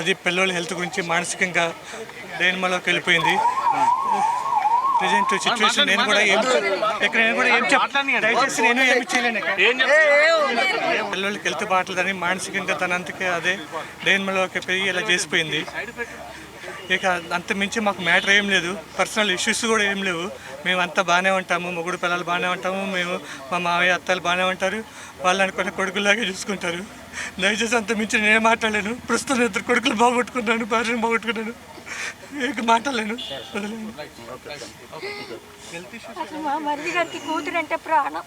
అది పిల్లల హెల్త్ గురించి మానసికంగా డైనమాలోకి వెళ్ళిపోయింది. ప్రజెంట్ సిచ్యువేషన్ నేను కూడా ఏం దయచేసి నేను ఏమి చేయలేను. పిల్లలకి హెల్త్ బాగలేదని మానసికంగా తనంతకే అదే డైనమాలోకి పెరిగి ఇలా చేసిపోయింది. ఇక అంత మించి మాకు మ్యాటర్ ఏం లేదు, పర్సనల్ ఇష్యూస్ కూడా ఏం లేవు. మేమంతా బాగానే ఉంటాము, మొగుడు పిల్లలు బాగానే ఉంటాము, మేము మా మామయ్య అత్తలు బాగానే ఉంటారు, వాళ్ళు అనుకున్న కొడుకులాగే చూసుకుంటారు. దయచేసి అంత మించి నేనే మాట్లాడలేను. ప్రస్తుతం 2 కొడుకులు బాగొట్టుకున్నాను, భార్యను బాగొట్టుకున్నాను, ఇక మాట్లాడలేను. అసలు మా మరిది గారికి కూతురు అంటే ప్రాణం.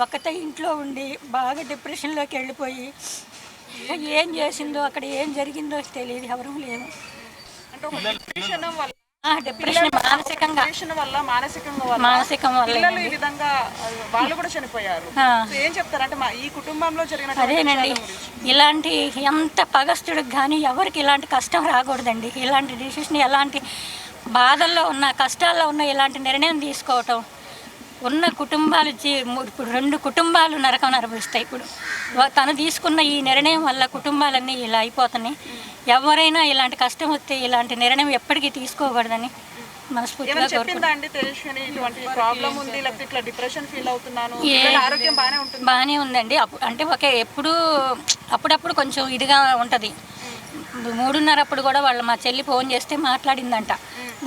ఒక్కతే ఇంట్లో ఉండి బాగా డిప్రెషన్లోకి వెళ్ళిపోయి ఏం చేసిందో అక్కడ ఏం జరిగిందో తెలియదు, ఎవరూ లేవు. డిప్రెషన్ మానసికంగా వాళ్ళు కూడా చనిపోయారు. ఏం చెప్తారంటే ఈ కుటుంబంలో జరిగిన అదేనండి, ఇలాంటి ఎంత పగస్తుడికి కానీ ఎవరికి ఇలాంటి కష్టం రాకూడదండి. ఇలాంటి డిసిషన్, ఎలాంటి బాధల్లో ఉన్న కష్టాల్లో ఉన్న ఇలాంటి నిర్ణయం తీసుకోవటం ఉన్న కుటుంబాలు ఇప్పుడు 2 కుటుంబాలు నరకం అనుభవిస్తాయి. ఇప్పుడు తను తీసుకున్న ఈ నిర్ణయం వల్ల కుటుంబాలన్నీ ఇలా అయిపోతున్నాయి. ఎవరైనా ఇలాంటి కష్టం వస్తే ఇలాంటి నిర్ణయం ఎప్పటికీ తీసుకోకూడదని మనస్ఫూర్తిగా బాగానే ఉందండి. అంటే అప్పుడప్పుడు కొంచెం ఇదిగా ఉంటుంది. 3:30 అప్పుడు కూడా మా చెల్లి ఫోన్ చేస్తే మాట్లాడిందంట.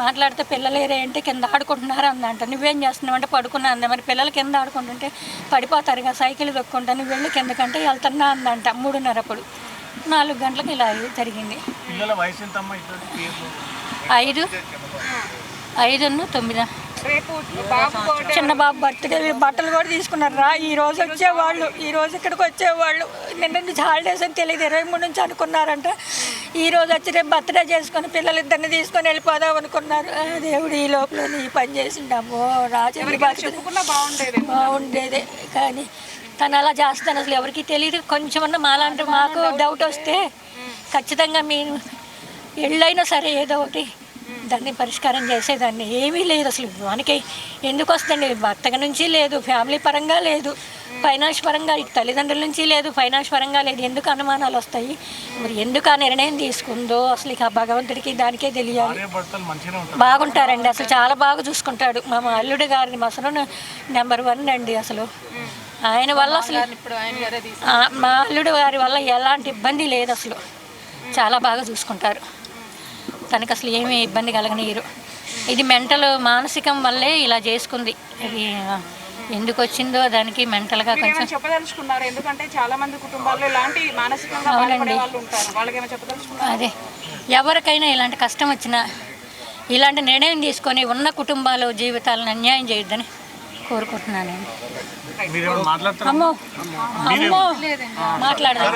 మాట్లాడితే పిల్లలేరే అంటే కింద ఆడుకుంటున్నారా అందంట. నువ్వేం చేస్తున్నావు అంటే పడుకున్నా అందా. మరి పిల్లలు కింద ఆడుకుంటుంటే పడిపోతారు కదా, సైకిల్ దొక్కుంటా, నువ్వు వెళ్ళి కిందకంటే వెళ్తున్నా అందంట. 3:30 అప్పుడు 4 గంటలకు ఇలా జరిగింది. 5, 9 చిన్న బాబు బర్త్డే బట్టలు కూడా తీసుకున్నారు. ఈ రోజు వచ్చేవాళ్ళు, ఈ రోజు ఇక్కడికి వచ్చేవాళ్ళు. నిన్న నుంచి హాలిడేస్ అని తెలియదు, 23 నుంచి అనుకున్నారంట. ఈ రోజు వచ్చి రేపు బర్త్డే చేసుకొని పిల్లలిద్దరిని తీసుకొని వెళ్ళిపోదాం అనుకున్నారు. దేవుడు ఈ లోపల ఈ పని చేసిండమ్మో. రాజు బాగుండేది కానీ తను అలా చేస్తాను, అసలు ఎవరికి తెలియదు. కొంచెమన్నా మాలాంటి మాకు డౌట్ వస్తే ఖచ్చితంగా మీరు ఎళ్ళైనా సరే ఏదో ఒకటి దాన్ని పరిష్కారం చేసేదాన్ని. ఏమీ లేదు అసలు. మనకి ఎందుకు వస్తుంది, భర్త నుంచి లేదు, ఫ్యామిలీ పరంగా లేదు, ఫైనాన్స్ పరంగా తల్లిదండ్రుల నుంచి లేదు, ఫైనాన్స్ పరంగా లేదు. ఎందుకు అనుమానాలు వస్తాయి? మరి ఎందుకు ఆ నిర్ణయం తీసుకుందో అసలు ఇక భగవంతుడికి దానికే తెలియాలి. బాగుంటారండి, అసలు చాలా బాగా చూసుకుంటాడు. మా అల్లుడు గారిని అసలు నెంబర్ 1 అండి. అసలు ఆయన వల్ల అసలు మా అల్లుడు గారి వల్ల ఎలాంటి ఇబ్బంది లేదు. అసలు చాలా బాగా చూసుకుంటారు. తనకు అసలు ఏమీ ఇబ్బంది కలగనీయరు. ఇది మానసికం వల్లే ఇలా చేసుకుంది. అది ఎందుకు వచ్చిందో దానికి మెంటల్గా కొంచెం చెప్పదలుచుకున్నారు. ఎందుకంటే చాలా మంది కుటుంబాల్లో ఇలాంటి మానసికంగా అదే ఎవరికైనా ఇలాంటి కష్టం వచ్చినా ఇలాంటి నిర్ణయం తీసుకొని ఉన్న కుటుంబాలు జీవితాలను అన్యాయం చేయొద్దని కోరుకుంటున్నాను. అమ్మో మాట్లాడదాం.